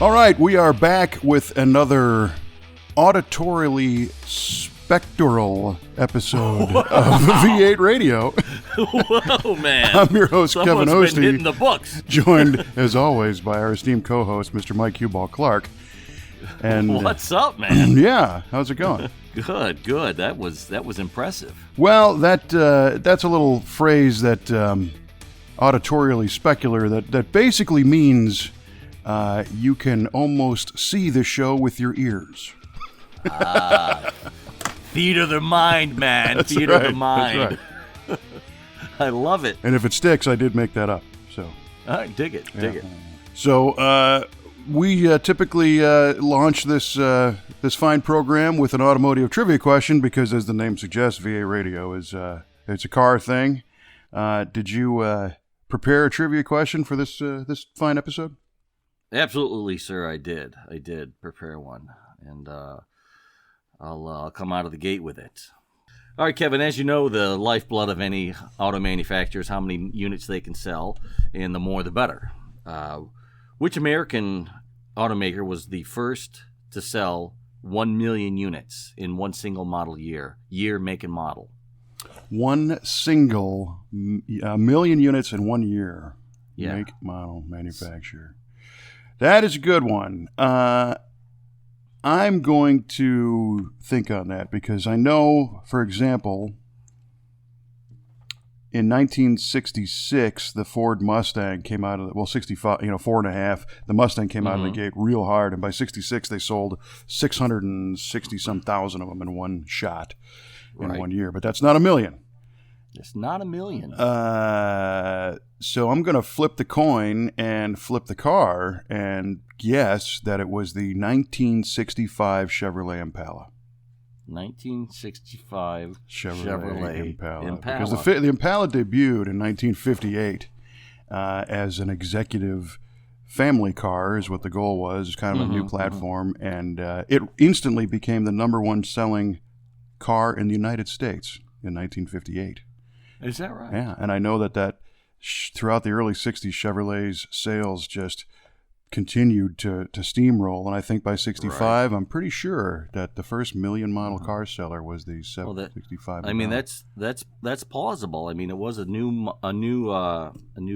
All right, we are back with another auditorially spectral episode of V8 Radio. Whoa, man. I'm your host, Kevin Someone's Ostie, been hitting the books. joined, as always, by our esteemed co-host, Mr. Mike Huball Clark. And What's up, man? yeah, how's it going? Good. That was impressive. Well, that's a little phrase that auditorially specular that basically means you can almost see the show with your ears. Theater of the mind, man. That's Theater of the right, mind. that's I love it. And if it sticks, I did make that up. So, All right, dig it. So we typically launch this fine program with an automotive trivia question because, as the name suggests, VA Radio is it's a car thing. Did you prepare a trivia question for this fine episode? Absolutely, sir. I did prepare one, and I'll come out of the gate with it. All right, Kevin, as you know, the lifeblood of any auto manufacturer is how many units they can sell, and the more the better. Which American automaker was the first to sell 1 million units in one single model year, make, and model? One single million units in 1 year. Yeah. Make, model, manufacturer. That is a good one. I'm going to think on that because I know, for example, in 1966, the Ford Mustang came out of 65, 4.5. The Mustang came out of the gate real hard, and by 66, they sold 660-some thousand of them in one shot in 1 year. But that's not a million. It's not a million. So I'm going to flip the coin and flip the car and guess that it was the 1965 Chevrolet Impala. 1965 Chevrolet Impala. Impala. Because the Impala debuted in 1958 as an executive family car is what the goal was. It's kind of a new platform. And it instantly became the number one selling car in the United States in 1958. Is that right? Yeah, and I know that throughout the early 60s, Chevrolet's sales just continued to steamroll, and I think by 65, I'm pretty sure that the first million model car seller was the 65. I mean, that's plausible. I mean, it was a new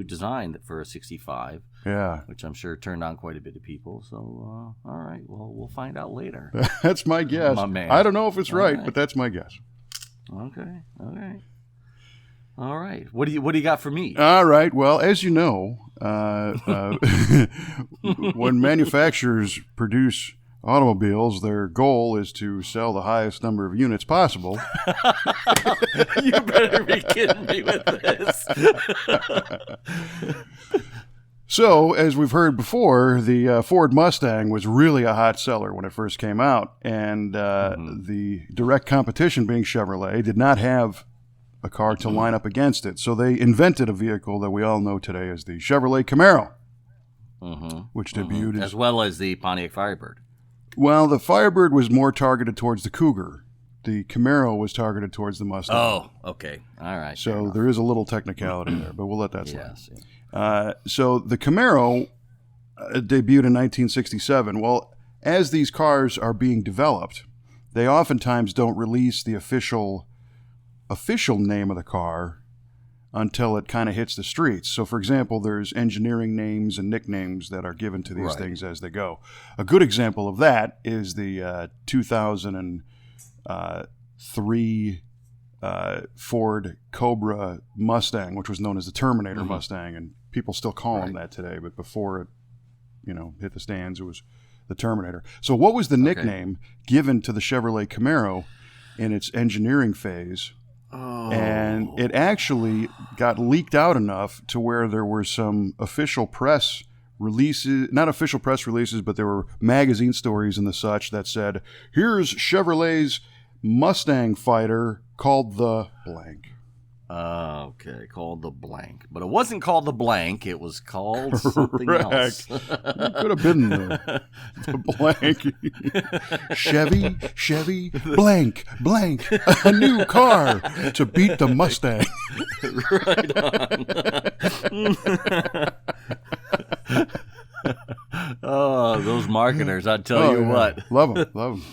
design for a 65. Yeah, which I'm sure turned on quite a bit of people. So, all right, well, we'll find out later. That's my guess. My man. I don't know if it's right, right, but that's my guess. Okay, all right. What do you got for me? All right. Well, as you know, when manufacturers produce automobiles, their goal is to sell the highest number of units possible. You better be kidding me with this. So, as we've heard before, the Ford Mustang was really a hot seller when it first came out, and the direct competition, being Chevrolet, did not have a car to line up against it. So they invented a vehicle that we all know today as the Chevrolet Camaro, which debuted as well as the Pontiac Firebird. Well, the Firebird was more targeted towards the Cougar. The Camaro was targeted towards the Mustang. Oh, okay. All right. So there is a little technicality there, but we'll let that slide. Yes. So the Camaro debuted in 1967. Well, as these cars are being developed, they oftentimes don't release the official name of the car until it kind of hits the streets. So, for example, there's engineering names and nicknames that are given to these things as they go. A good example of that is the 2003 Ford Cobra Mustang, which was known as the Terminator Mustang, and people still call them that today, but before it hit the stands, it was the Terminator. So what was the nickname given to the Chevrolet Camaro in its engineering phase? And it actually got leaked out enough to where there were some official press releases, not official press releases, but there were magazine stories and the such that said, here's Chevrolet's Mustang fighter called the blank. Okay, called the blank. But it wasn't called the blank, it was called something else. It could have been the blank. Chevy, blank, a new car to beat the Mustang. Right on. marketers, I'll tell you what. Love them.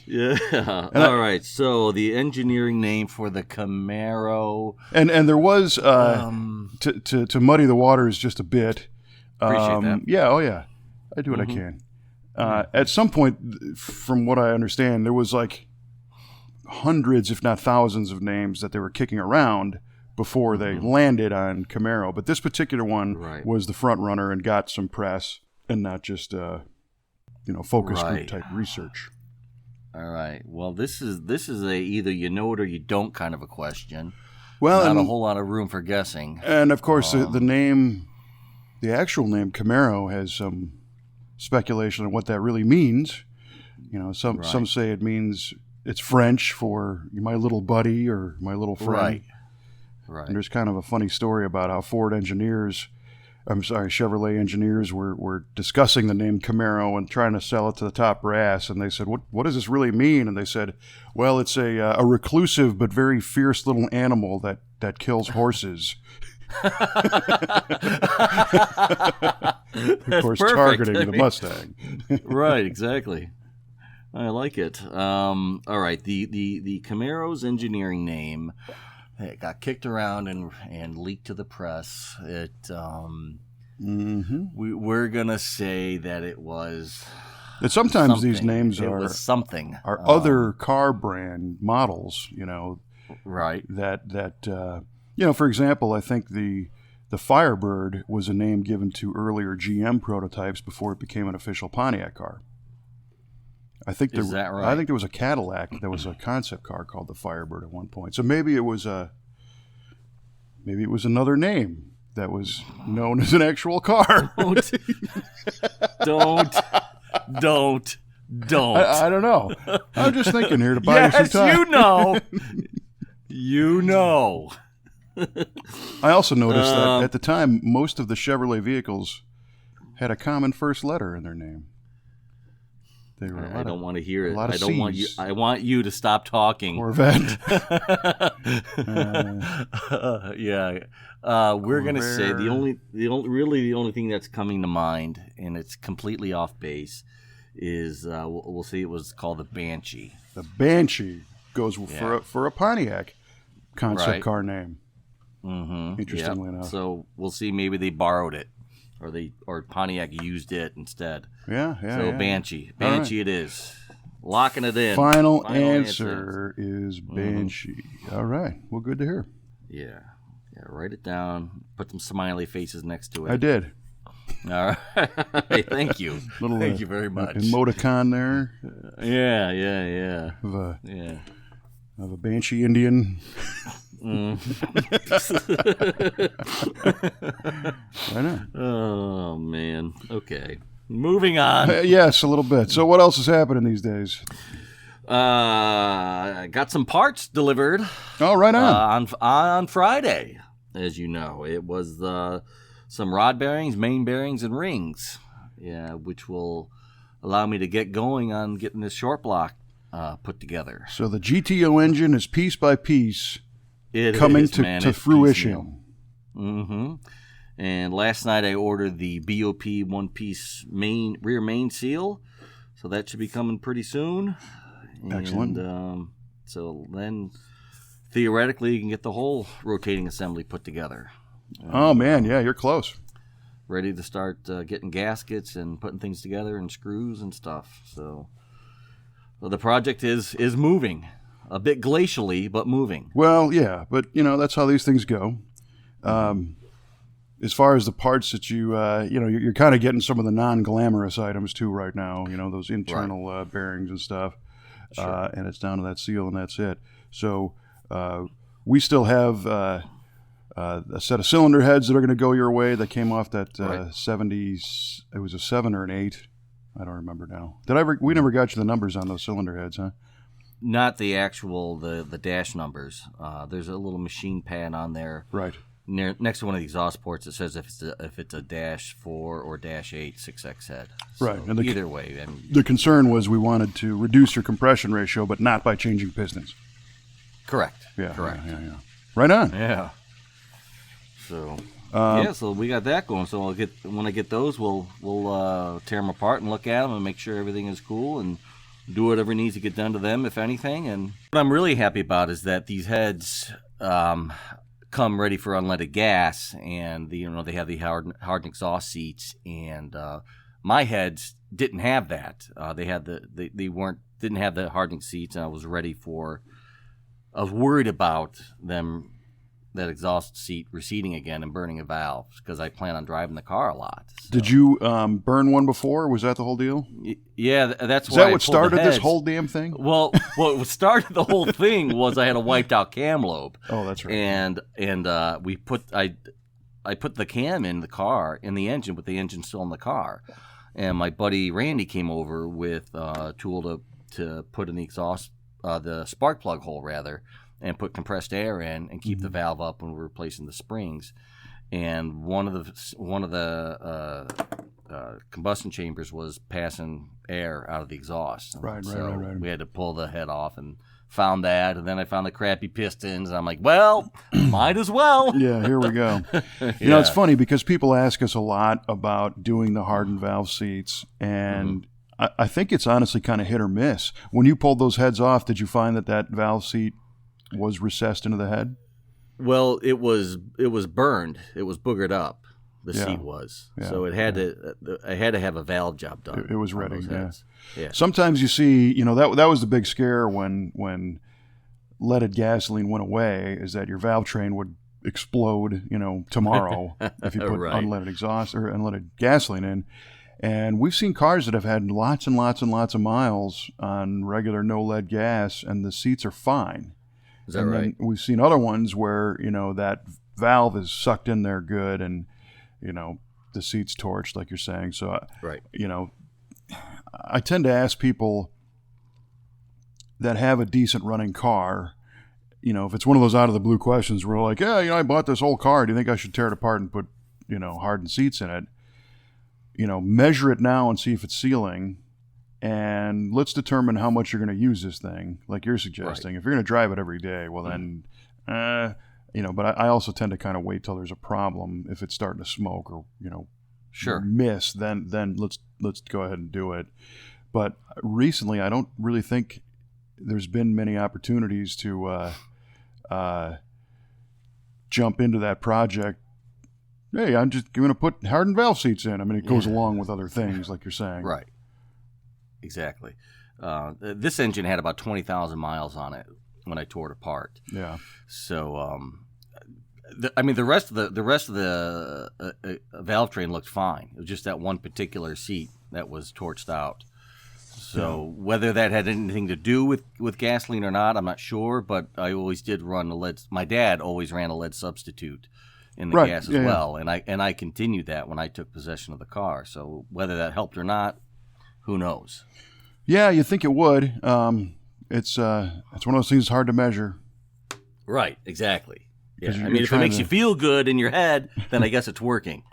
Yeah. All right. So the engineering name for the Camaro. And there was to muddy the waters just a bit. Appreciate that. Yeah. Oh yeah. I do what I can. At some point, from what I understand, there was like hundreds, if not thousands, of names that they were kicking around before they landed on Camaro. But this particular one was the front runner and got some press, and not just focus group type research. All right. Well, this is a either you know it or you don't kind of a question. Well, not a whole lot of room for guessing. And of course, the name, the actual name Camaro, has some speculation on what that really means. Some say it means it's French for my little buddy or my little friend. Right. And there's kind of a funny story about how Chevrolet engineers were discussing the name Camaro and trying to sell it to the top brass. And they said, what does this really mean? And they said, well, it's a reclusive but very fierce little animal that kills horses. Of course, perfect. targeting the Mustang. Right, exactly. I like it. All right, the Camaro's engineering name, it got kicked around and leaked to the press. It we're gonna say that it was. And sometimes something. These names are something other car brand models. Right. That for example, I think the Firebird was a name given to earlier GM prototypes before it became an official Pontiac car. Is that right? I think there was a Cadillac that was a concept car called the Firebird at one point. So maybe it was another name that was known as an actual car. Don't. I don't know. I'm just thinking here to buy you some time. You know. I also noticed that at the time, most of the Chevrolet vehicles had a common first letter in their name. I don't want to hear it. I don't want you. I want you to stop talking. Corvette. Yeah. We're gonna say the only thing that's coming to mind, and it's completely off base, is we'll see. It was called the Banshee. The Banshee goes for a Pontiac concept car name. Mm-hmm. Interestingly enough. So we'll see. Maybe they borrowed it, or Pontiac used it instead. Yeah. So Banshee right. It is. Locking it in. Final answer is Banshee. All right. Well, good to hear. Yeah. Write it down. Put some smiley faces next to it. I did. All right. Hey, thank you. Thank you very much. Emoticon there. Yeah. Of a Banshee Indian. I know. Oh man. Okay. Moving on. Yes, a little bit. So, what else is happening these days? I got some parts delivered. Oh, right on. On Friday, as you know, it was some rod bearings, main bearings, and rings. Yeah, which will allow me to get going on getting this short block put together. So the GTO engine is piece by piece. Coming to fruition. Mm-hmm. And last night I ordered the BOP one-piece rear main seal, so that should be coming pretty soon. Excellent. And, so then, theoretically, you can get the whole rotating assembly put together. Oh man, yeah, you're close. Ready to start getting gaskets and putting things together and screws and stuff. So the project is moving. A bit glacially, but moving. Well, yeah, but that's how these things go. As far as the parts that you're kind of getting some of the non-glamorous items too right now. Those internal bearings and stuff, sure. And it's down to that seal and that's it. So we still have a set of cylinder heads that are going to go your way. That came off that 70s. It was a 7 or an 8. I don't remember now. We never got you the numbers on those cylinder heads, huh? Not the actual the dash numbers. There's a little machine pad on there, right, next to one of the exhaust ports. It says if it's a dash 4 or dash 8 6X head. So right, and either way. The concern was we wanted to reduce your compression ratio, but not by changing pistons. Correct. Yeah. Correct. Yeah. Right on. Yeah. So so we got that going. So when I get those, we'll tear them apart and look at them and make sure everything is cool and do whatever needs to get done to them, if anything. And what I'm really happy about is that these heads come ready for unleaded gas, and they have the hardened exhaust seats, and my heads didn't have that. They had didn't have the hardening seats, and I was worried about that exhaust seat receding again and burning a valve, because I plan on driving the car a lot. So. Did you burn one before? Was that the whole deal? Yeah, that's why. Is that what started this whole damn thing? Well, what started the whole thing was I had a wiped out cam lobe. Oh, that's right. And I put the cam in the car, in the engine, with the engine still in the car. And my buddy Randy came over with a tool to put in the exhaust, the spark plug hole rather, and put compressed air in and keep the valve up when we're replacing the springs. And one of the combustion chambers was passing air out of the exhaust. Right. We had to pull the head off and found that. And then I found the crappy pistons. And I'm like, well, might as well. Yeah, here we go. You know, it's funny because people ask us a lot about doing the hardened valve seats, and I think it's honestly kind of hit or miss. When you pulled those heads off, did you find that valve seat was recessed into the head? Well, it was burned. It was boogered up. The seat was. Yeah. So it had to. I had to have a valve job done. It was ready. Yeah. Sometimes you see, that was the big scare when leaded gasoline went away, is that your valve train would explode, tomorrow if you put unleaded exhaust or unleaded gasoline in. And we've seen cars that have had lots and lots and lots of miles on regular no lead gas, and the seats are fine. Is that right? Then we've seen other ones where, that valve is sucked in there good, and, the seat's torched, like you're saying. So, I tend to ask people that have a decent running car, if it's one of those out of the blue questions where like, yeah, I bought this old car. Do you think I should tear it apart and put, hardened seats in it? Measure it now and see if it's sealing. And let's determine how much you're going to use this thing, like you're suggesting. Right. If you're going to drive it every day, well then, but I also tend to kind of wait till there's a problem. If it's starting to smoke or, miss, then let's go ahead and do it. But recently, I don't really think there's been many opportunities to jump into that project. Hey, I'm just going to put hardened valve seats in. I mean, it goes along with other things, like you're saying. Right. Exactly. This engine had about 20,000 miles on it when I tore it apart. Yeah. So, the rest of the valve train looked fine. It was just that one particular seat that was torched out. So whether that had anything to do with gasoline or not, I'm not sure. But I always did run a lead. My dad always ran a lead substitute in the gas as well, and I continued that when I took possession of the car. So whether that helped or not, who knows? Yeah, you think it would. It's one of those things hard to measure. Right, exactly. Yeah. I mean, if it makes you feel good in your head, then I guess it's working.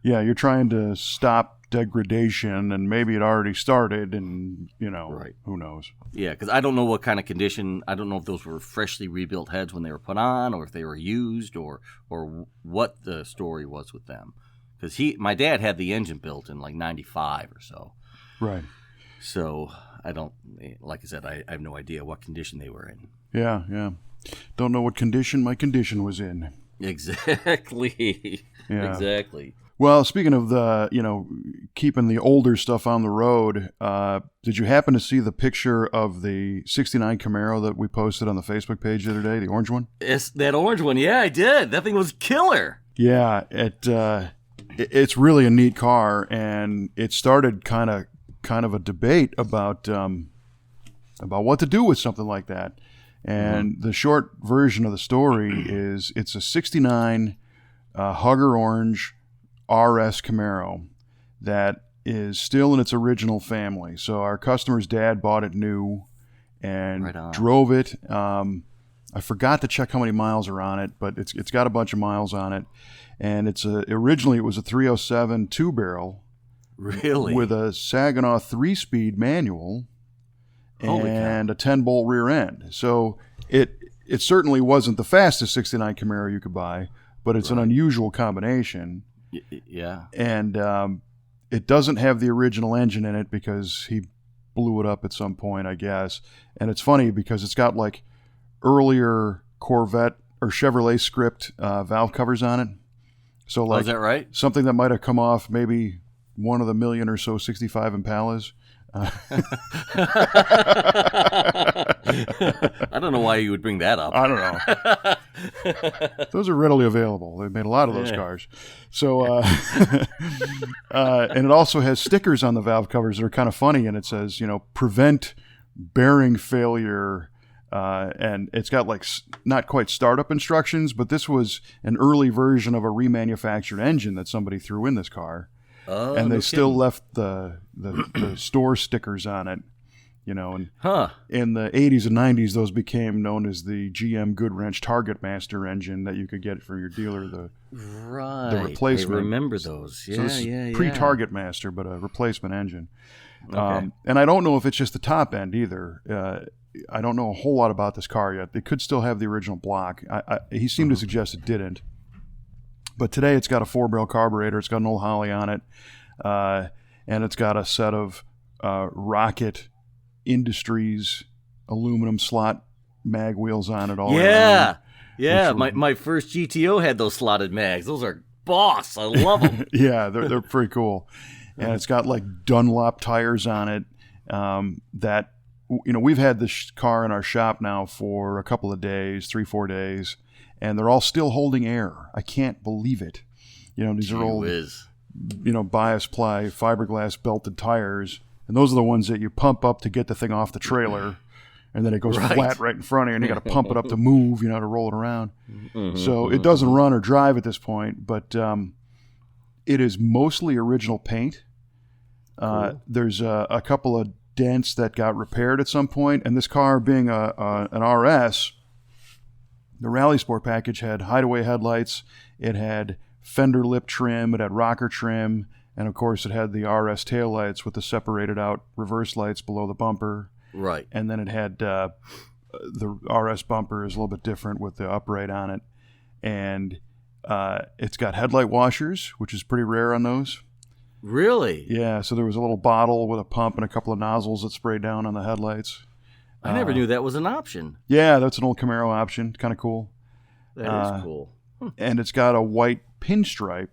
Yeah, you're trying to stop degradation, and maybe it already started, and, who knows? Yeah, because I don't know what kind of condition. I don't know if those were freshly rebuilt heads when they were put on, or if they were used, or what the story was with them. Because my dad had the engine built in like 95 or so. Right. So like I said, I have no idea what condition they were in. Yeah. Don't know what condition my condition was in. Exactly. Yeah. Exactly. Well, speaking of keeping the older stuff on the road, did you happen to see the picture of the 69 Camaro that we posted on the Facebook page the other day, the orange one? It's that orange one. Yeah, I did. That thing was killer. Yeah, it's really a neat car, and it started kind of a debate about what to do with something like that. And the short version of the story is it's a 69 Hugger Orange RS Camaro that is still in its original family. So our customer's dad bought it new and drove it. I forgot to check how many miles are on it, but it's got a bunch of miles on it. And originally it was a 307 two-barrel. Really? With a Saginaw 3-speed manual and a 10-bolt rear end. So it certainly wasn't the fastest 69 Camaro you could buy, but it's an unusual combination. Yeah. And it doesn't have the original engine in it because he blew it up at some point, I guess. And it's funny because it's got like earlier Corvette or Chevrolet script valve covers on it. So like is that right? Something that might have come off maybe one of the million or so 65 Impalas. I don't know why you would bring that up. I don't know. Those are readily available. They made a lot of those cars. So, and it also has stickers on the valve covers that are kind of funny, and it says, prevent bearing failure. And it's got like not quite startup instructions, but this was an early version of a remanufactured engine that somebody threw in this car. Oh, and they no still kidding. left the store stickers on it, and Huh. in the 80s and 90s, those became known as the GM Goodwrench Target Master engine that you could get from your dealer, the replacement. I remember those. Yeah, so this yeah. is pre-Target Master, but a replacement engine. Okay. And I don't know if it's just the top end either. I don't know a whole lot about this car yet. They could still have the original block. He seemed to suggest it didn't. But today it's got a 4-barrel carburetor. It's got an old Holly on it. And it's got a set of Rocket Industries aluminum slot mag wheels on it all around. Yeah. My first GTO had those slotted mags. Those are boss. I love them. Yeah, they're pretty cool. And it's got like Dunlop tires on it that, we've had this car in our shop now for a couple of days, 3-4 days. And they're all still holding air. I can't believe it. These are old, bias ply fiberglass belted tires, and those are the ones that you pump up to get the thing off the trailer, and then it goes flat right in front of you, and you got to pump it up to move, to roll it around. So it doesn't run or drive at this point, but it is mostly original paint. Cool. There's a couple of dents that got repaired at some point, and this car being an RS. The Rally Sport package had hideaway headlights, it had fender lip trim, it had rocker trim, and of course it had the RS taillights with the separated out reverse lights below the bumper. Right. And then it had the RS bumper is a little bit different with the upright on it. And it's got headlight washers, which is pretty rare on those. Really? Yeah, so there was a little bottle with a pump and a couple of nozzles that sprayed down on the headlights. I never knew that was an option. Yeah, that's an old Camaro option. Kind of cool. That is cool. And it's got a white pinstripe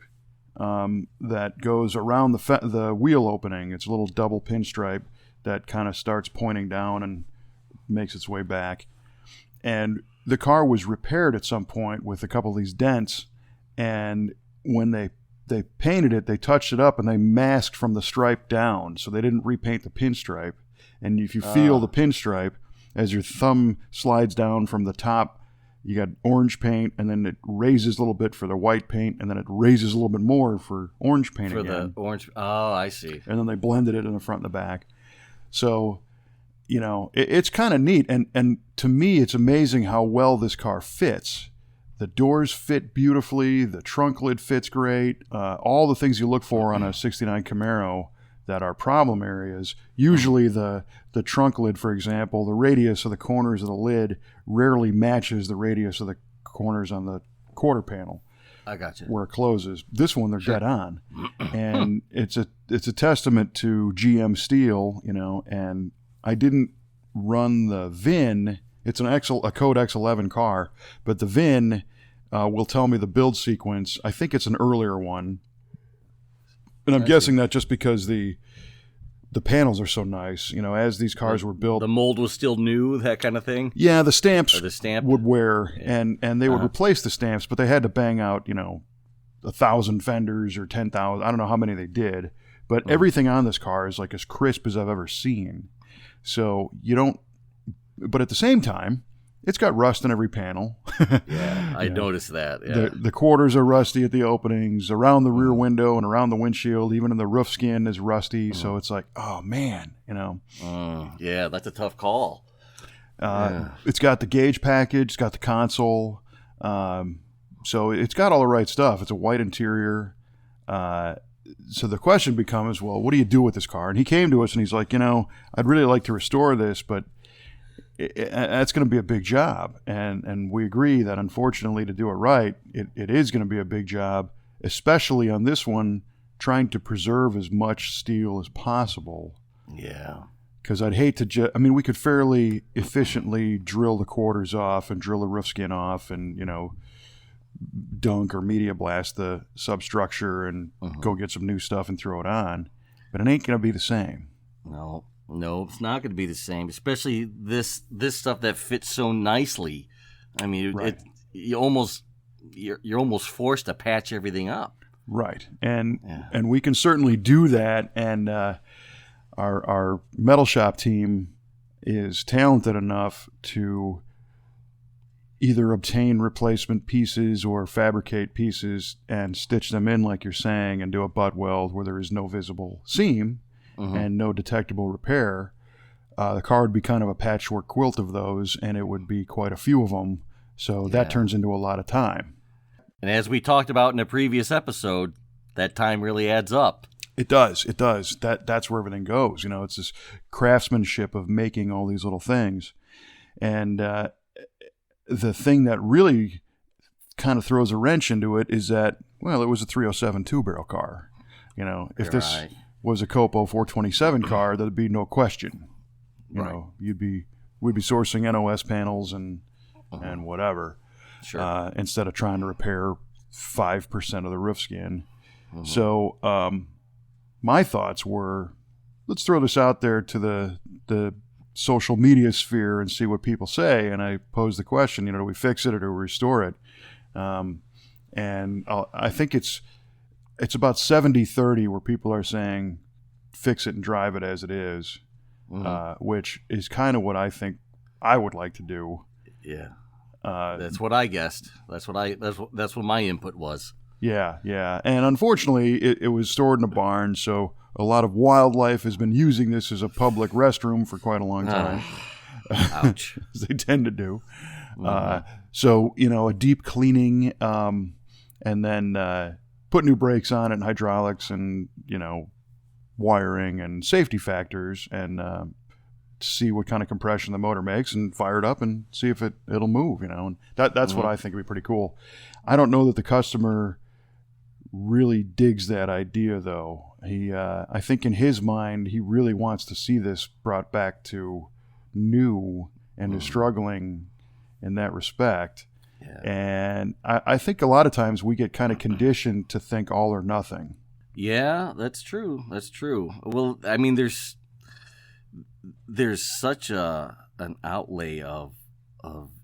that goes around the wheel opening. It's a little double pinstripe that kind of starts pointing down and makes its way back. And the car was repaired at some point with a couple of these dents. And when they painted it, they touched it up and they masked from the stripe down. So they didn't repaint the pinstripe. And if you feel the pinstripe, as your thumb slides down from the top, you got orange paint, and then it raises a little bit for the white paint, and then it raises a little bit more for orange paint For again. the orange. Oh, I see. And then they blended it in the front and the back. So, it's kind of neat. And to me, it's amazing how well this car fits. The doors fit beautifully. The trunk lid fits great. All the things you look for on a 69 Camaro that are problem areas. Usually the trunk lid, for example, the radius of the corners of the lid rarely matches the radius of the corners on the quarter panel. I got you. Where it closes. This one, they're dead on. And it's a testament to GM steel, and I didn't run the VIN. It's a Code X11 car, but the VIN will tell me the build sequence. I think it's an earlier one. And I'm guessing that just because the panels are so nice, as these cars were built. The mold was still new, that kind of thing? Yeah, the stamps Or the stamp? would wear, and they would replace the stamps, but they had to bang out, 1,000 fenders or 10,000. I don't know how many they did, but everything on this car is like as crisp as I've ever seen. So but at the same time, it's got rust in every panel. Yeah, I noticed that. Yeah. The quarters are rusty at the openings, around the rear window and around the windshield, even in the roof skin is rusty. So it's like, oh man, Yeah, that's a tough call. It's got the gauge package, it's got the console. So it's got all the right stuff. It's a white interior. So the question becomes, well, what do you do with this car? And he came to us and he's like, I'd really like to restore this, but that's going to be a big job. And we agree that, unfortunately, to do it right, it is going to be a big job, especially on this one, trying to preserve as much steel as possible. Yeah. Because I'd hate to we could fairly efficiently drill the quarters off and drill the roof skin off and, dunk or media blast the substructure and go get some new stuff and throw it on. But it ain't going to be the same. No, it's not going to be the same, especially this stuff that fits so nicely. I mean, right. you're almost forced to patch everything up. Right. And we can certainly do that. And our metal shop team is talented enough to either obtain replacement pieces or fabricate pieces and stitch them in, like you're saying, and do a butt weld where there is no visible seam and no detectable repair. The car would be kind of a patchwork quilt of those, and it would be quite a few of them. So that turns into a lot of time. And as we talked about in a previous episode, that time really adds up. It does. That's where everything goes. It's this craftsmanship of making all these little things. And the thing that really kind of throws a wrench into it is that, well, it was a 307 two-barrel car. If this was a Copo 427 car, there'd be no question. We'd be sourcing NOS panels and whatever, instead of trying to repair 5% of the roof skin. So my thoughts were, let's throw this out there to the social media sphere and see what people say. And I posed the question, do we fix it or do we restore it? And I think it's about 70-30 where people are saying fix it and drive it as it is, which is kind of what I think I would like to do. Yeah. That's what I guessed. That's what my input was. Yeah. And unfortunately, it was stored in a barn, so a lot of wildlife has been using this as a public restroom for quite a long time. Ouch. As they tend to do. So, a deep cleaning, and then put new brakes on it and hydraulics and, wiring and safety factors and see what kind of compression the motor makes and fire it up and see if it'll move, And that's what I think would be pretty cool. I don't know that the customer really digs that idea, though. I think in his mind, he really wants to see this brought back to new and is struggling in that respect. Yeah. And I think a lot of times we get kind of conditioned to think all or nothing. Yeah, that's true. Well, I mean, there's such an outlay of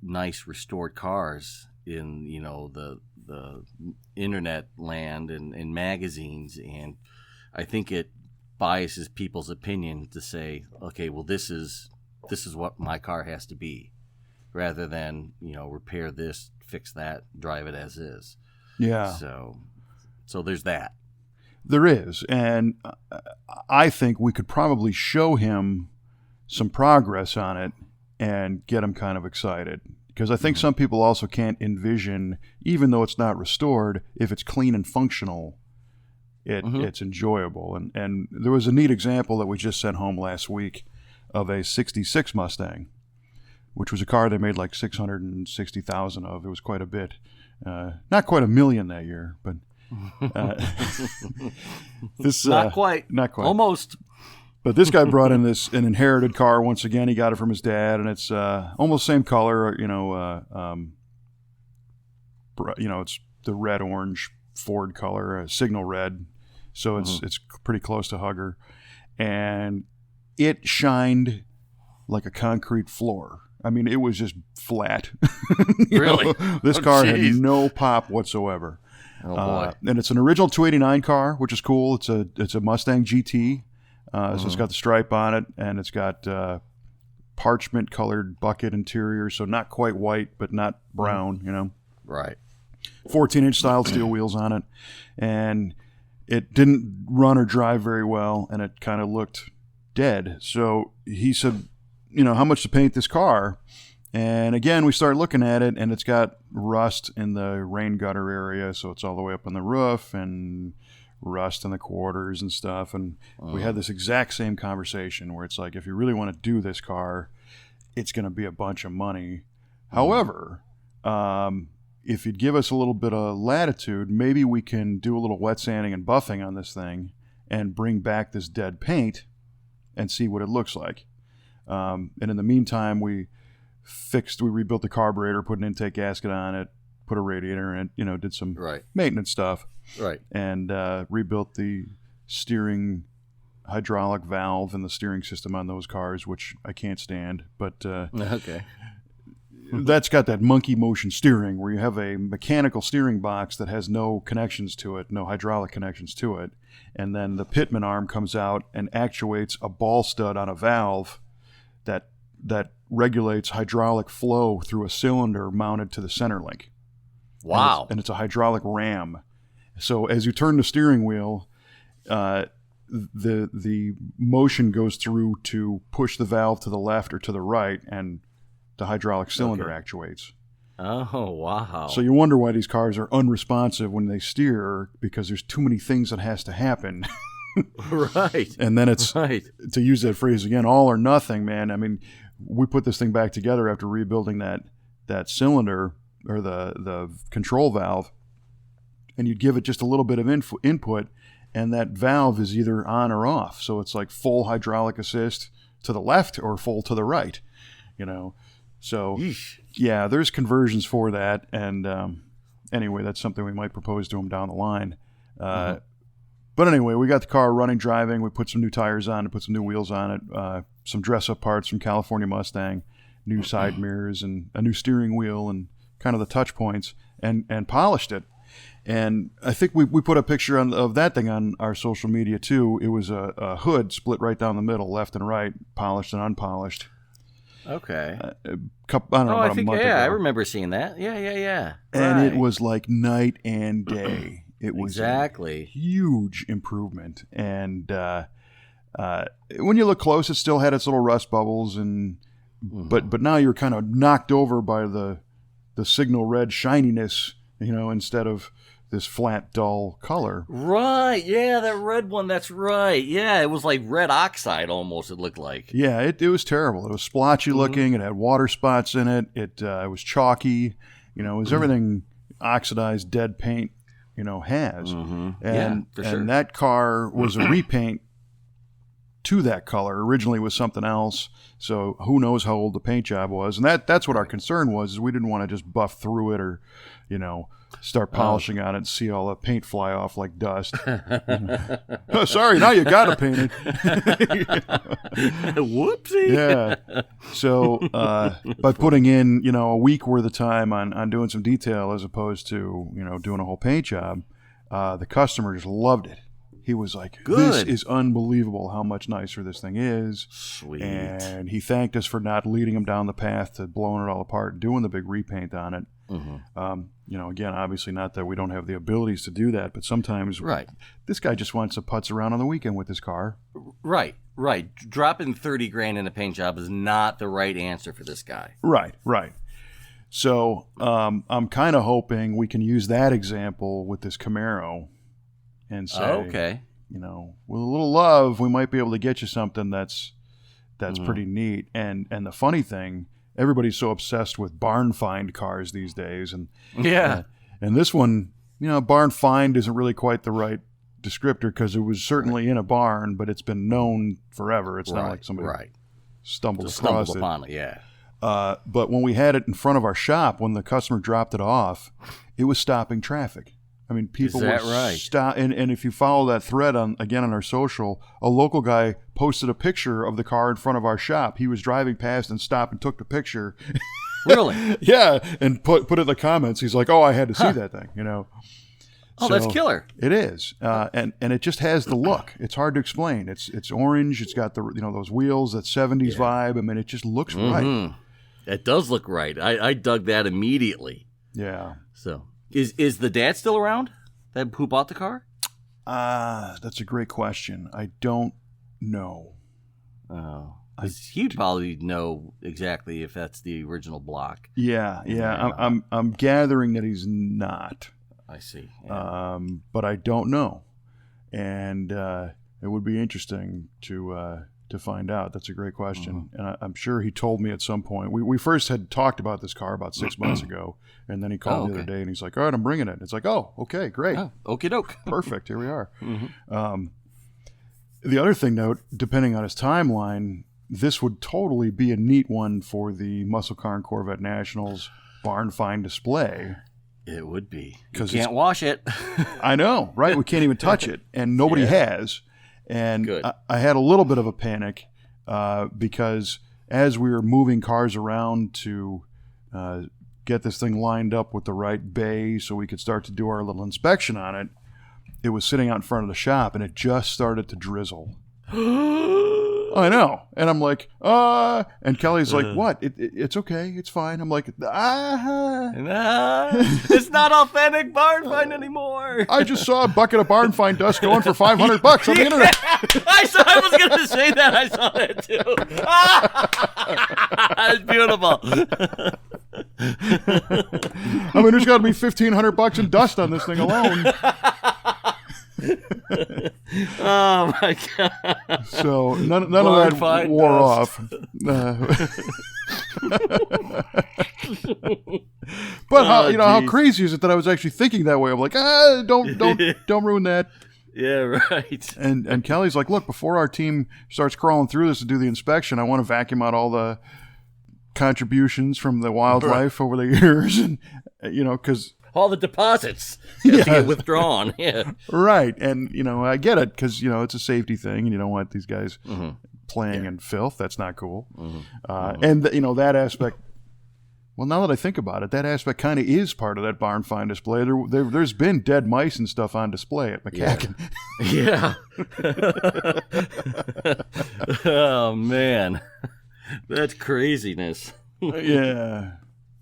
nice restored cars in the internet land and magazines, and I think it biases people's opinion to say, okay, well, this is what my car has to be, rather than repair this, fix that, drive it as is. Yeah. So there's that. There is, and I think we could probably show him some progress on it and get him kind of excited. Because I think some people also can't envision, even though it's not restored, if it's clean and functional, it's enjoyable. And there was a neat example that we just sent home last week of a 66 Mustang, which was a car they made like 660,000 of. It was quite a bit. Not quite 1 million that year, but this not quite. Almost. But this guy brought in an inherited car once again. He got it from his dad, and it's almost same color. It's the red orange Ford color, signal red. So it's pretty close to Hugger, and it shined like a concrete floor. I mean, it was just flat. Really? This car had no pop whatsoever. Oh boy! And it's an original 289 car, which is cool. It's a Mustang GT. So it's got the stripe on it, and it's got parchment colored bucket interior, so not quite white, but not brown, Right. 14-inch styled steel wheels on it, and it didn't run or drive very well, and it kind of looked dead. So he said, how much to paint this car? And again, we start looking at it, and it's got rust in the rain gutter area, so it's all the way up on the roof, and rust in the quarters and stuff. And we had this exact same conversation where it's like, if you really want to do this car, it's going to be a bunch of money. However, if you'd give us a little bit of latitude, maybe we can do a little wet sanding and buffing on this thing and bring back this dead paint and see what it looks like. And in the meantime, we rebuilt the carburetor, put an intake gasket on it, put a radiator in it, did some maintenance stuff. Right. And rebuilt the steering hydraulic valve and the steering system on those cars, which I can't stand. But okay. That's got that monkey motion steering where you have a mechanical steering box that has no connections to it, no hydraulic connections to it. And then the pitman arm comes out and actuates a ball stud on a valve that regulates hydraulic flow through a cylinder mounted to the center link. Wow. And it's a hydraulic ram. So as you turn the steering wheel, the motion goes through to push the valve to the left or to the right, and the hydraulic cylinder actuates. Oh, wow. So you wonder why these cars are unresponsive when they steer, because there's too many things that has to happen. Right. And then it's, right. To use that phrase again, all or nothing, man. I mean, we put this thing back together after rebuilding that cylinder or the control valve, and you'd give it just a little bit of input, and that valve is either on or off. So it's like full hydraulic assist to the left or full to the right, So, yeah, there's conversions for that. And anyway, that's something we might propose to them down the line. But anyway, we got the car running, driving. We put some new tires on it, put some new wheels on it, some dress-up parts from California Mustang, new side mirrors, and a new steering wheel, and kind of the touch points, and polished it. And I think we put a picture of that thing on our social media too. It was a hood split right down the middle, left and right, polished and unpolished. Okay. I don't know, about a month ago. I remember seeing that. Yeah. And it was like night and day. It was exactly a huge improvement. And when you look close, it still had its little rust bubbles, but now you're kind of knocked over by the signal red shininess, instead of this flat, dull color. Right. Yeah, that red one. That's right. Yeah, it was like red oxide almost, it looked like. Yeah, it was terrible. It was splotchy looking. It had water spots in it. It was chalky. It was everything oxidized, dead paint, has. And, for sure. And that car was a repaint to that color. Originally it was something else. So who knows how old the paint job was. And that's what our concern was, is we didn't want to just buff through it or, start polishing on it and see all the paint fly off like dust. Oh, sorry, now you got to paint it. Whoopsie. Yeah. So by putting in, a week worth of time on doing some detail as opposed to, doing a whole paint job, the customer just loved it. He was like, This is unbelievable how much nicer this thing is. Sweet. And he thanked us for not leading him down the path to blowing it all apart and doing the big repaint on it. Again, obviously not that we don't have the abilities to do that, but sometimes this guy just wants to putz around on the weekend with his car. Right. Dropping $30,000 in a paint job is not the right answer for this guy. Right. So I'm kind of hoping we can use that example with this Camaro and say, okay, with a little love, we might be able to get you something that's pretty neat. And the funny thing, everybody's so obsessed with barn find cars these days, and and this one, barn find isn't really quite the right descriptor, because it was certainly in a barn, but it's been known forever. It's not like somebody stumbled across it. Upon it. Yeah. But when we had it in front of our shop, when the customer dropped it off, it was stopping traffic. I mean, people would stop, and if you follow that thread on our social, a local guy posted a picture of the car in front of our shop. He was driving past and stopped and took the picture. Really? Yeah, and put it in the comments. He's like, "Oh, I had to see that thing," Oh, so that's killer. It is, and it just has the look. It's hard to explain. It's orange. It's got the those wheels, that 70s vibe. I mean, it just looks right. It does look right. I dug that immediately. Yeah. So. Is the dad still around? Who bought the car? That's a great question. I don't know. Oh, he'd probably know exactly if that's the original block. Yeah. I'm gathering that he's not. I see. Yeah. But I don't know, and it would be interesting to to find out. That's a great question. And I'm sure he told me at some point. We first had talked about this car about 6 months ago, and then he called the other day and he's like, all right, I'm bringing it. It's like, oh, okay, great. Oh, okie doke. Perfect. Here we are. The other thing, though, depending on his timeline, this would totally be a neat one for the Muscle Car and Corvette Nationals barn find display. It would be. You can't wash it. I know, right? We can't even touch it, and nobody has. And I had a little bit of a panic because as we were moving cars around to get this thing lined up with the right bay so we could start to do our little inspection on it, it was sitting out in front of the shop, and it just started to drizzle. I know. And I'm like, and Kelly's like, what? It's okay. It's fine. I'm like, it's not authentic barn find anymore. I just saw a bucket of barn find dust going for $500 on the internet. I was going to say that. I saw that too. It's beautiful. I mean, there's got to be $1,500 in dust on this thing alone. Oh my god! So none of that wore off. But how crazy is it that I was actually thinking that way? I'm like, don't ruin that. Yeah, right. And Kelly's like, look, before our team starts crawling through this to do the inspection, I want to vacuum out all the contributions from the wildlife over the years, and because. All the deposits have to get withdrawn. Yeah. Right. And, I get it because, it's a safety thing and you don't want these guys playing in filth. That's not cool. And, that aspect, well, now that I think about it, that aspect kind of is part of that barn find display. There's been dead mice and stuff on display at McCacken. Yeah. Oh, man. That's craziness. Yeah.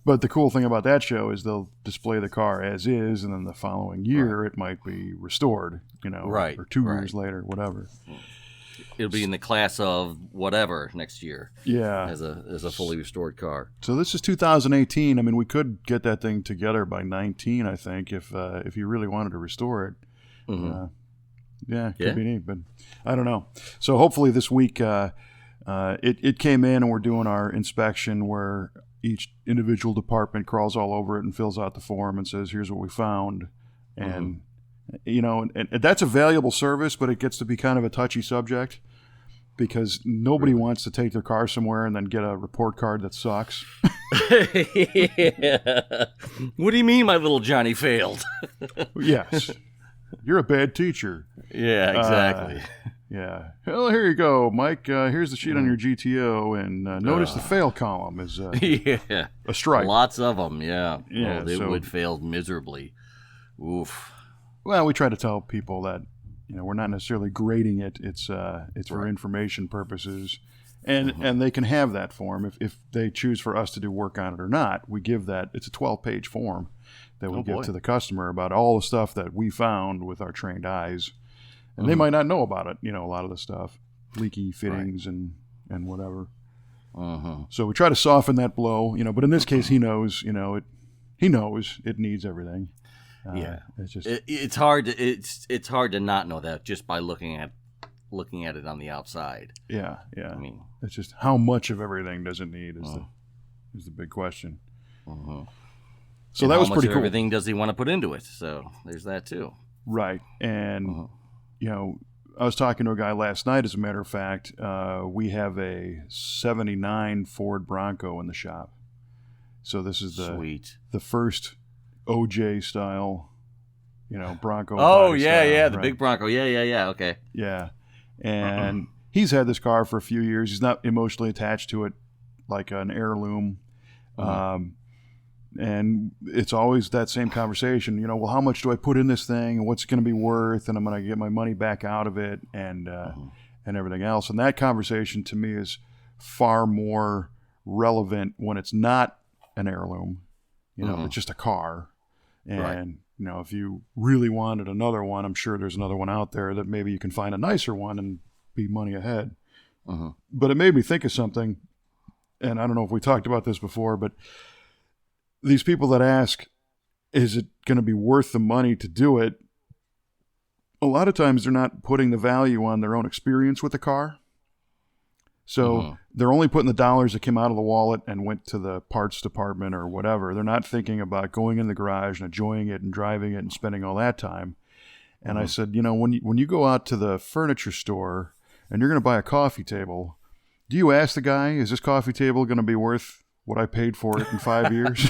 But the cool thing about that show is they'll display the car as is, and then the following year it might be restored, right, or 2 years later, whatever. It'll be in the class of whatever next year. Yeah, as a fully restored car. So this is 2018. I mean, we could get that thing together by 19, I think, if you really wanted to restore it. It could be neat, but I don't know. So hopefully this week it came in, and we're doing our inspection where each individual department crawls all over it and fills out the form and says, here's what we found. And, and that's a valuable service, but it gets to be kind of a touchy subject because nobody wants to take their car somewhere and then get a report card that sucks. Yeah. What do you mean my little Johnny failed? Yes. You're a bad teacher. Yeah, exactly. Yeah. Well, here you go, Mike. Here's the sheet on your GTO, and notice the fail column is a strike. Lots of them, yeah. Yeah, they would fail miserably. Oof. Well, we try to tell people that we're not necessarily grading it. It's for information purposes, and they can have that form if they choose for us to do work on it or not. We give that. It's a 12-page form that we give to the customer about all the stuff that we found with our trained eyes. And they might not know about it, a lot of the stuff, leaky fittings and whatever. So we try to soften that blow, but in this case, he knows, he knows it needs everything. It's just it's hard to not know that just by looking at it on the outside. Yeah. I mean, it's just how much of everything does it need is the big question. So that was pretty cool. Everything does he want to put into it? So there's that too. Right, and. I was talking to a guy last night, as a matter of fact. We have a 79 Ford Bronco in the shop. So this is the first OJ style, Bronco. Oh, yeah, the big Bronco. Yeah, okay. Yeah, and he's had this car for a few years. He's not emotionally attached to it like an heirloom. And it's always that same conversation, well, how much do I put in this thing and what's it going to be worth? And I'm going to get my money back out of it and everything else. And that conversation to me is far more relevant when it's not an heirloom, it's just a car. And, if you really wanted another one, I'm sure there's another one out there that maybe you can find a nicer one and be money ahead. But it made me think of something. And I don't know if we talked about this before, but these people that ask, is it going to be worth the money to do it? A lot of times they're not putting the value on their own experience with the car. So they're only putting the dollars that came out of the wallet and went to the parts department or whatever. They're not thinking about going in the garage and enjoying it and driving it and spending all that time. And I said, when you go out to the furniture store and you're going to buy a coffee table, do you ask the guy, is this coffee table going to be worth what I paid for it in 5 years?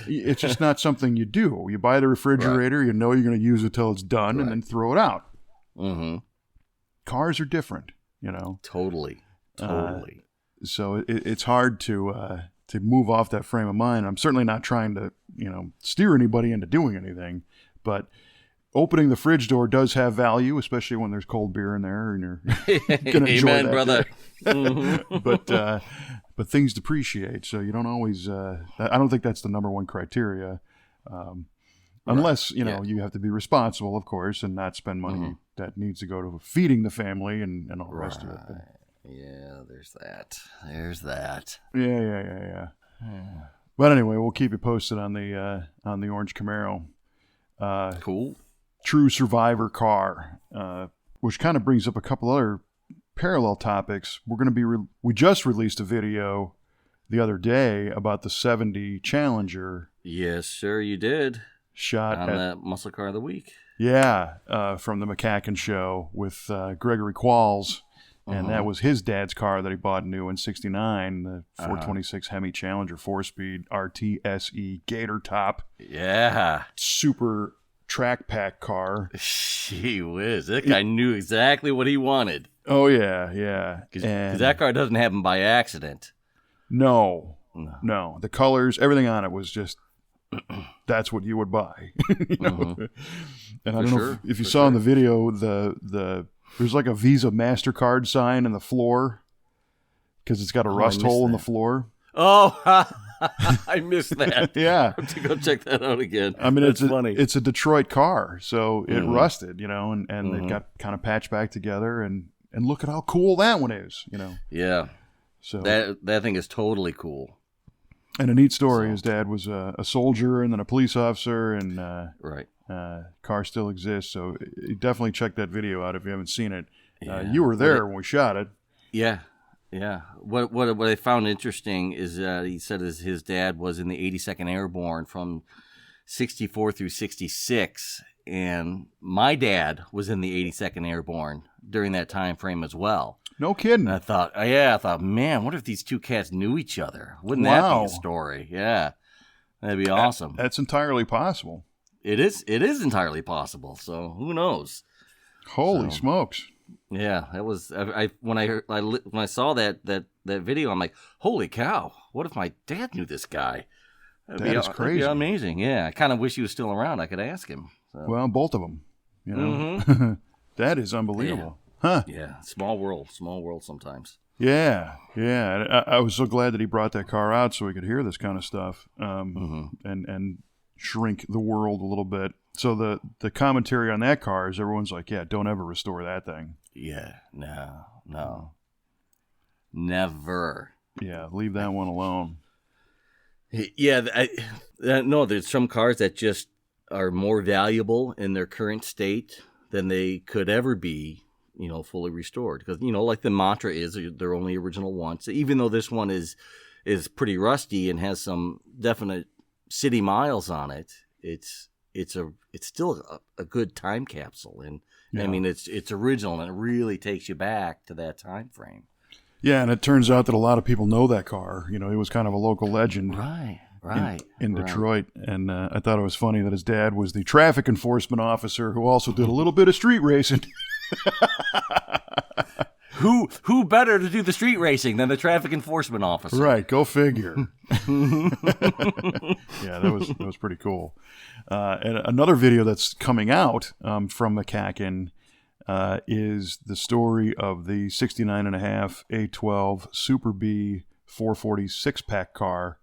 It's just not something you do. You buy the refrigerator, you know you're going to use it till it's done, and then throw it out. Mm-hmm. Cars are different, Totally. So it's hard to move off that frame of mind. I'm certainly not trying to, steer anybody into doing anything, but opening the fridge door does have value, especially when there's cold beer in there and you're going to enjoy that. Brother. Mm-hmm. But things depreciate, so you don't always. I don't think that's the number one criteria, unless you have to be responsible, of course, and not spend money that needs to go to feeding the family and all the rest of it. But, yeah, there's that. There's that. Yeah. But anyway, we'll keep you posted on the orange Camaro. Cool. True survivor car, which kind of brings up a couple other parallel topics. We're going to we just released a video the other day about the 70 Challenger. Yes, sir, you did. Shot on that Muscle Car of the Week. Yeah, from the McCacken show with Gregory Qualls. And that was his dad's car that he bought new in '69, the 426 Hemi Challenger 4-speed RTSE Gator top. Yeah. Super track pack car. Gee whiz. That guy knew exactly what he wanted. Oh, yeah. Because that car doesn't happen by accident. No. The colors, everything on it was just, that's what you would buy. And I don't know if you saw in the video, there's like a Visa MasterCard sign in the floor because it's got a rust hole in the floor. Oh, I missed that. Yeah. I have to go check that out again. I mean, That's funny. It's a Detroit car, so it rusted, and it got kind of patched back together, and look at how cool that one is, Yeah. So that thing is totally cool. And a neat story. His dad was a soldier and then a police officer, and right. Car still exists, so definitely check that video out if you haven't seen it. Yeah. You were there when we shot it. Yeah. What I found interesting is that he said his dad was in the 82nd Airborne from 64 through 66, and my dad was in the 82nd Airborne during that time frame as well. No kidding. And I thought, man, what if these two cats knew each other? Wouldn't that be a story? Yeah, that'd be awesome. That's entirely possible. It is entirely possible. So who knows? Holy smokes! Yeah, that was when I saw that video, I'm like, holy cow! What if my dad knew this guy? That is crazy. That'd be amazing. Yeah, I kind of wish he was still around. I could ask him. So. Well, both of them. That is unbelievable. Yeah. Huh? Yeah, small world sometimes. Yeah. I was so glad that he brought that car out so we could hear this kind of stuff, and shrink the world a little bit. So the commentary on that car is everyone's like, yeah, don't ever restore that thing. Yeah, no, never. Yeah, leave that one alone. Yeah, no, there's some cars that just are more valuable in their current state than they could ever be, fully restored. Because, like the mantra is, they're only original once. Even though this one is pretty rusty and has some definite city miles on it, it's still a good time capsule. And I mean, it's original, and it really takes you back to that time frame. Yeah, and it turns out that a lot of people know that car. He was kind of a local legend. Right. In Detroit. And I thought it was funny that his dad was the traffic enforcement officer who also did a little bit of street racing. Who better to do the street racing than the traffic enforcement officer? Right, go figure. Yeah, that was pretty cool. And another video that's coming out from McCacken is the story of the 69.5 A12 Super B 440 6-pack car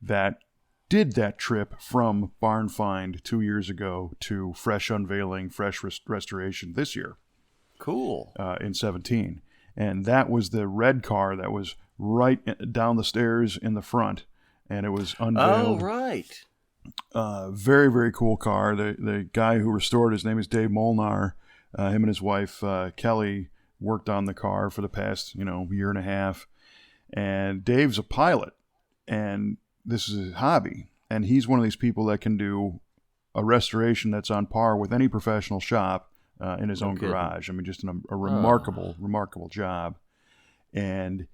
that did that trip from barn find 2 years ago to fresh unveiling, fresh restoration this year. Cool. In 17. And that was the red car that was right down the stairs in the front, and it was unveiled. Oh, right. Very, very cool car. The guy who restored, his name is Dave Molnar. Him and his wife, Kelly, worked on the car for the past, year and a half. And Dave's a pilot, and this is his hobby. And he's one of these people that can do a restoration that's on par with any professional shop in his own garage. I mean, just a remarkable job. And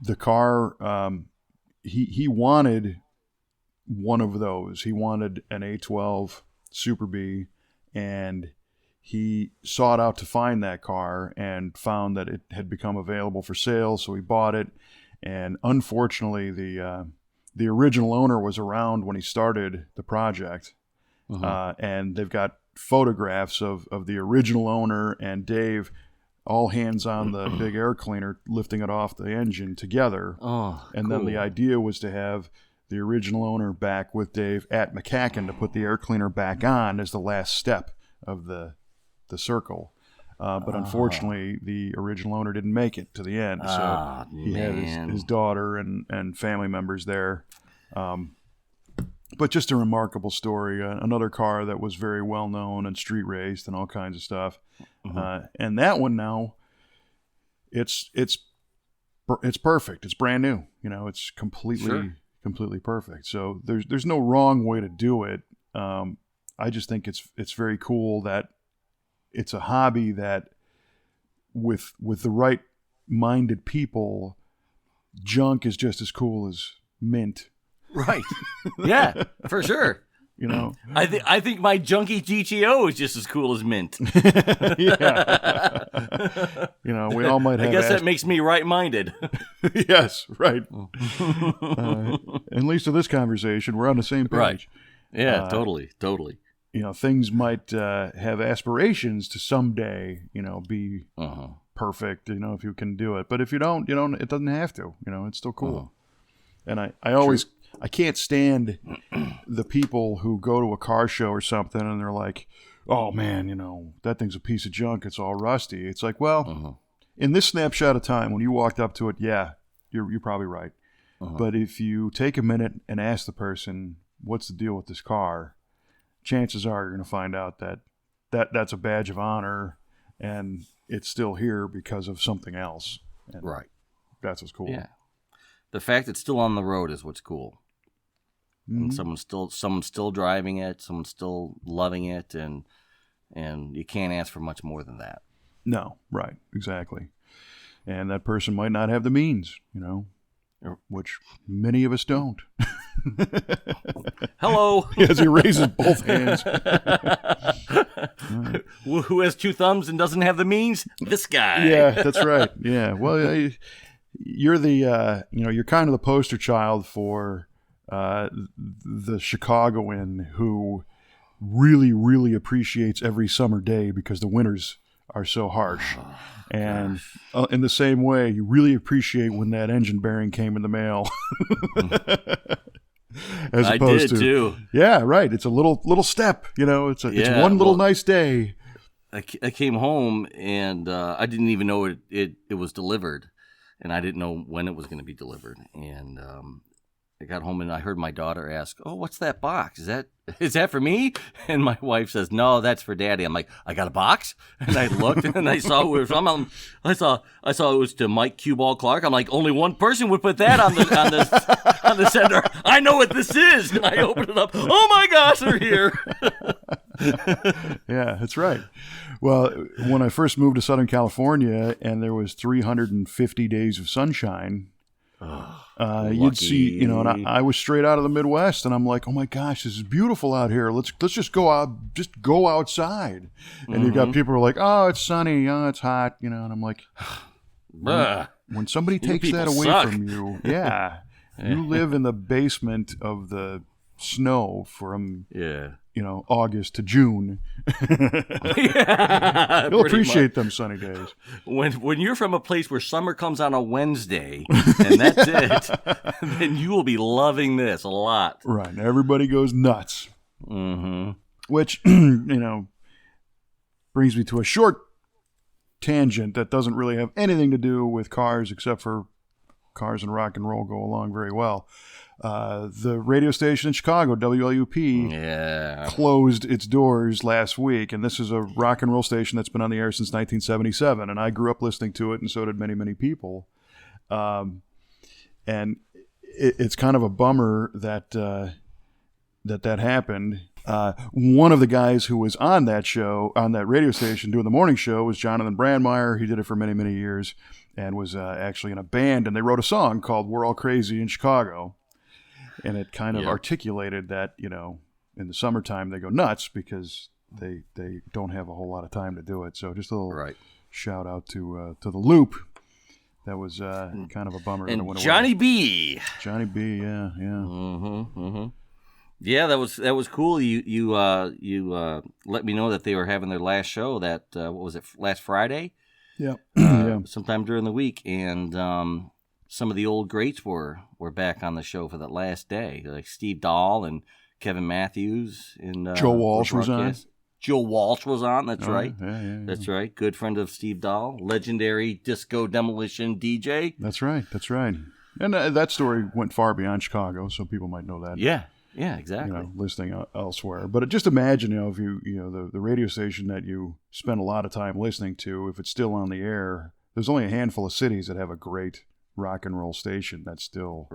the car, he wanted one of those. He wanted an A12 Super B, and he sought out to find that car and found that it had become available for sale, so he bought it. And unfortunately, the original owner was around when he started the project, and they've got photographs of the original owner and Dave, all hands on the big air cleaner, lifting it off the engine together. Then the idea was to have the original owner back with Dave at McCacken to put the air cleaner back on as the last step of the circle. But unfortunately, the original owner didn't make it to the end. So he had his daughter and family members there. But just a remarkable story. Another car that was very well known and street raced and all kinds of stuff. And that one now, it's perfect. It's brand new. It's completely perfect. So there's no wrong way to do it. I just think it's very cool that it's a hobby that with the right minded people, junk is just as cool as mint. Right. Yeah, for sure. I think my junky GTO is just as cool as mint. Yeah. We all might have. I guess that makes me right-minded. Yes, right. At least in this conversation, we're on the same page. Right. Yeah, totally. Things might have aspirations to someday, be perfect, if you can do it. But if you don't, it doesn't have to. It's still cool. And I can't stand the people who go to a car show or something and they're like, oh man, that thing's a piece of junk. It's all rusty. It's like, well, in this snapshot of time, when you walked up to it, yeah, you're probably right. But if you take a minute and ask the person, what's the deal with this car? Chances are you're going to find out that's a badge of honor and it's still here because of something else. And right. That's what's cool. Yeah. The fact it's still on the road is what's cool. And someone's still driving it, someone's still loving it, and you can't ask for much more than that. No, right, exactly. And that person might not have the means, which many of us don't. Hello. As he raises both hands. Who has two thumbs and doesn't have the means? This guy. Yeah, that's right. Yeah. Well, you're you're kind of the poster child for the Chicagoan who really, really appreciates every summer day because the winters are so harsh. And in the same way, you really appreciate when that engine bearing came in the mail. As opposed I did too. Yeah, right. It's a little step. It's one little nice day. I came home and I didn't even know it was delivered, and I didn't know when it was going to be delivered. And I got home and I heard my daughter ask, "Oh, what's that box? Is that for me?" And my wife says, "No, that's for Daddy." I'm like, "I got a box?" And I looked and I saw who it was from. I saw it was to Mike Cueball Clark. I'm like, only one person would put that on the sender. I know what this is. And I opened it up. Oh my gosh, they're here. Yeah, that's right. Well, when I first moved to Southern California and there was 350 days of sunshine, you'd see, and I was straight out of the Midwest, and I'm like, oh my gosh, this is beautiful out here. Let's just go outside. And you got people who are like, oh, it's sunny, oh, it's hot, and I'm like, when somebody takes that away from you, you live in the basement of the snow from August to June. You'll appreciate them sunny days. When you're from a place where summer comes on a Wednesday and that's it, then you will be loving this a lot. Right. Everybody goes nuts. Which, brings me to a short tangent that doesn't really have anything to do with cars except for cars and rock and roll go along very well. The radio station in Chicago, WLUP, closed its doors last week, and this is a rock and roll station that's been on the air since 1977, and I grew up listening to it, and so did many, many people. And it's kind of a bummer that that happened. One of the guys who was on that show, on that radio station doing the morning show, was Jonathan Brandmeier. He did it for many, many years and was actually in a band, and they wrote a song called We're All Crazy in Chicago. And it kind of articulated that, you know, in the summertime they go nuts because they don't have a whole lot of time to do it. So just a little shout out to the Loop. That was kind of a bummer. And Johnny B. Johnny B. Yeah. Yeah, that was cool. You let me know that they were having their last show. That what was it? Last Friday. Yeah. Sometime during the week, and some of the old greats were back on the show for that last day, like Steve Dahl and Kevin Matthews and Joe Walsh was on. Joe Walsh was on. That's right. Yeah. That's right. Good friend of Steve Dahl, legendary disco demolition DJ. That's right. And that story went far beyond Chicago, so people might know that. Yeah, exactly. You know, listening elsewhere. But just imagine, if the radio station that you spend a lot of time listening to, if it's still on the air, there's only a handful of cities that have a great rock and roll station that's still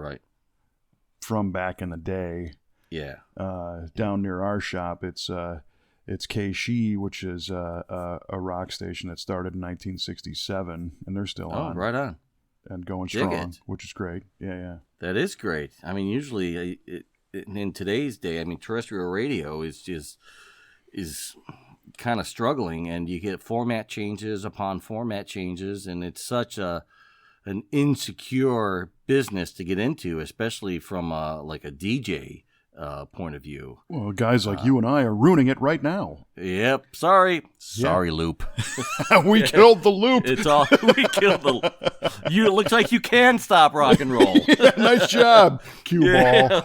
from back in the day. Yeah. Down near our shop, it's KSHE, which is a rock station that started in 1967, and they're still on. Right on. And going strong, which is great. Yeah. That is great. I mean, usually in today's day, I mean, terrestrial radio is kind of struggling, and you get format changes upon format changes, and it's such an insecure business to get into, especially from like a DJ point of view. Well, guys like you and I are ruining it right now. Yep. Sorry, Loop. We killed the Loop. We killed the. It looks like you can stop rock and roll. Yeah, nice job, cue ball.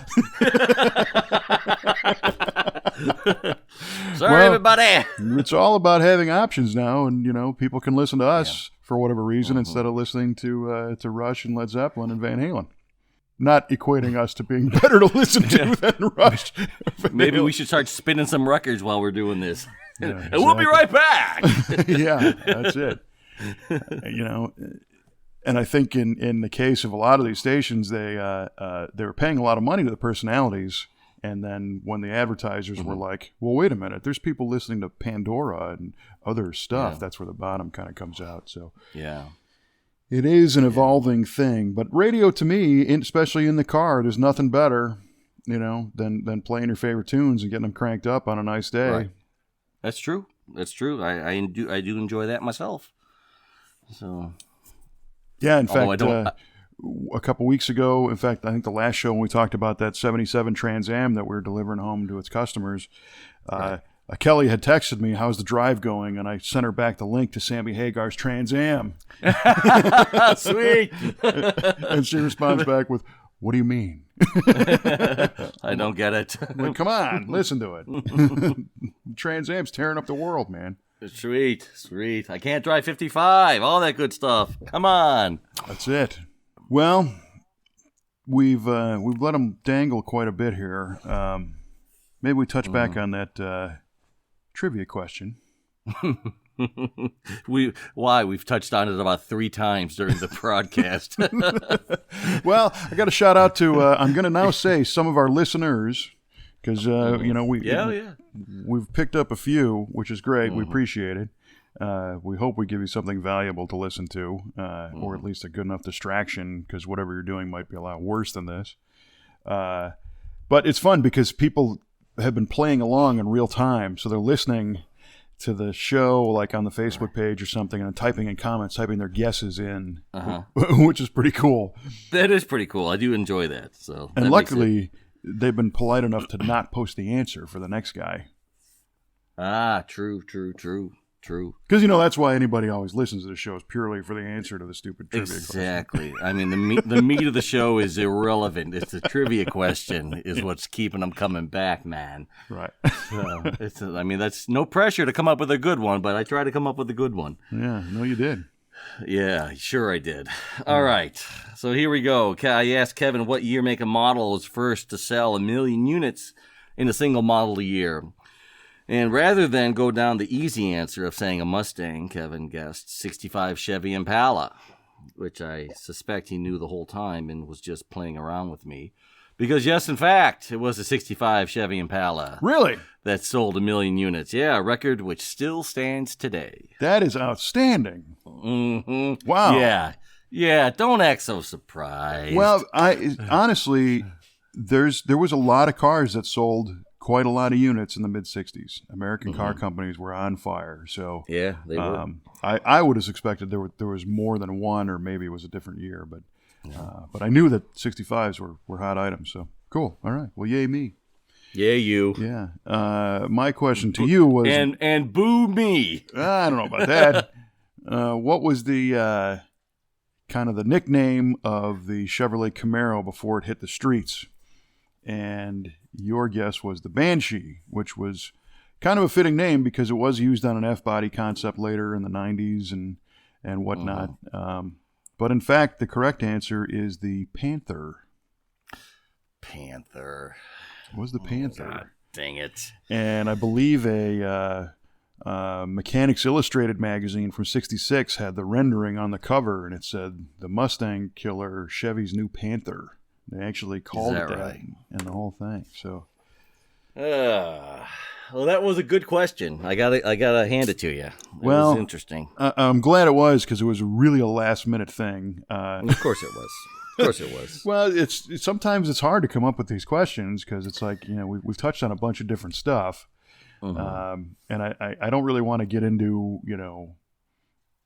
Sorry, everybody. It's all about having options now, and people can listen to us for whatever reason instead of listening to Rush and Led Zeppelin and Van Halen. Not equating us to being better to listen to than Rush. Maybe we should start spinning some records while we're doing this. And we'll be right back. Yeah, that's it. And I think in the case of a lot of these stations, they were paying a lot of money to the personalities. And then when the advertisers were like, well, wait a minute, there's people listening to Pandora and other stuff. That's where the bottom kind of comes out. So it is an evolving thing. But radio to me, especially in the car, there's nothing better, than playing your favorite tunes and getting them cranked up on a nice day. Right. That's true. I do enjoy that myself. So yeah, in fact, a couple weeks ago, in fact, I think the last show when we talked about that 77 Trans Am that we're delivering home to its customers, Kelly had texted me, how's the drive going? And I sent her back the link to Sammy Hagar's Trans Am. Sweet. And she responds back with, what do you mean? I don't get it. Like, come on, listen to it. Trans Am's tearing up the world, man. Sweet. I can't drive 55, all that good stuff. Come on. That's it. Well, we've let them dangle quite a bit here. Maybe we touch back on that trivia question. We've touched on it about 3 times during the broadcast. Well, I got a shout out to I'm going to now say some of our listeners, because we've picked up a few, which is great. We appreciate it. We hope we give you something valuable to listen to, or at least a good enough distraction, because whatever you're doing might be a lot worse than this. But it's fun because people have been playing along in real time, so they're listening to the show like on the Facebook page or something and typing in comments, typing their guesses in, which is pretty cool. That is pretty cool. I do enjoy that. So, and luckily, they've been polite enough to not post the answer for the next guy. True. Because that's why anybody always listens to the show, is purely for the answer to the stupid trivia question. Exactly. I mean, the meat of the show is irrelevant. It's the trivia question is what's keeping them coming back, man. Right. So, that's no pressure to come up with a good one, but I try to come up with a good one. Yeah, no, you did. Yeah, sure I did. All right. So here we go. I asked Kevin what year, make, and model was first to sell 1 million units in a single model year. And rather than go down the easy answer of saying a Mustang, Kevin guessed 65 Chevy Impala, which I suspect he knew the whole time and was just playing around with me. Because, yes, in fact, it was a 65 Chevy Impala. Really? That sold 1 million units. Yeah, a record which still stands today. That is outstanding. Mm-hmm. Wow. Yeah, don't act so surprised. Well, honestly, there was a lot of cars that sold quite a lot of units in the mid-'60s. American car companies were on fire. So yeah, they were. I would have expected there was more than one, or maybe it was a different year. But I knew that 65s were hot items. So cool. All right. Well, yay me. Yeah, you. Yeah. My question to you was... And boo me. I don't know about that. What was the kind of the nickname of the Chevrolet Camaro before it hit the streets? And your guess was the Banshee, which was kind of a fitting name because it was used on an F-body concept later in the 90s and whatnot. But in fact, the correct answer is the Panther. Panther. It was the Panther. God, dang it. And I believe a Mechanics Illustrated magazine from '66 had the rendering on the cover, and it said, "The Mustang Killer, Chevy's New Panther." They actually called it that right? and the whole thing. So, well, that was a good question. I gotta hand it to you. It was interesting. I'm glad it was because it was really a last minute thing. Of course it was. Of course it was. Well, it's sometimes it's hard to come up with these questions because it's like, we've touched on a bunch of different stuff, and I don't really want to get into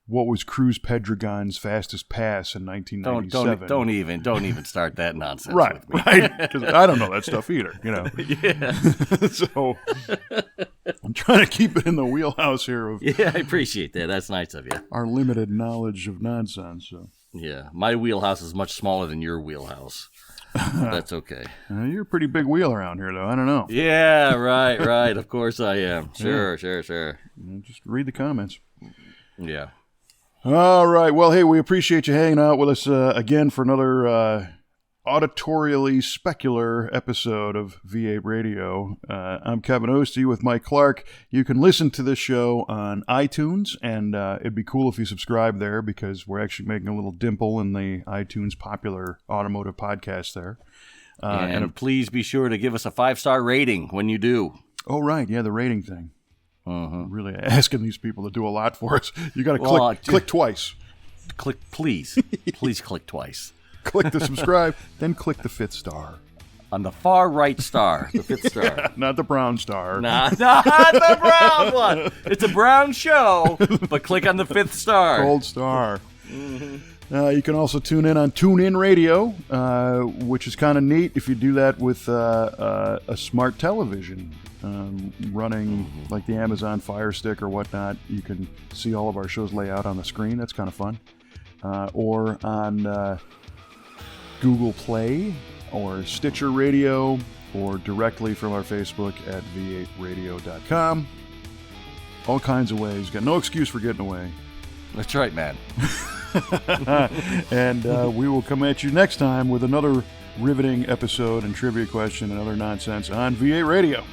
what was Cruz Pedregon's fastest pass in 1997. Don't even start that nonsense. Right, with me. right. Because I don't know that stuff either. Yeah. So I'm trying to keep it in the wheelhouse here of Yeah, I appreciate that. That's nice of you. our limited knowledge of nonsense. So Yeah, my wheelhouse is much smaller than your wheelhouse. That's okay. you're a pretty big wheel around here, though. I don't know. Yeah, right. Of course I am. Sure. Just read the comments. Yeah. All right. Well, hey, we appreciate you hanging out with us again for another auditorially specular episode of V8 Radio. I'm Kevin Ostie with Mike Clark. You can listen to this show on iTunes, and it'd be cool if you subscribe there because we're actually making a little dimple in the iTunes popular automotive podcast there. And please be sure to give us a 5-star rating when you do. Oh, right. Yeah, the rating thing. Really asking these people to do a lot for us. You got to click twice. Click, please. Please click twice. Click the subscribe, then click the 5th star. On the far right star, the 5th star. Yeah, not the brown star. Not the brown one. It's a brown show, but click on the 5th star. Gold star. You can also tune in on TuneIn Radio, which is kind of neat if you do that with a smart television running like the Amazon Fire Stick or whatnot. You can see all of our shows lay out on the screen. That's kind of fun. Or on Google Play or Stitcher Radio or directly from our Facebook at v8radio.com. All kinds of ways. Got no excuse for getting away. That's right, man. And we will come at you next time with another riveting episode and trivia question and other nonsense on V8 Radio.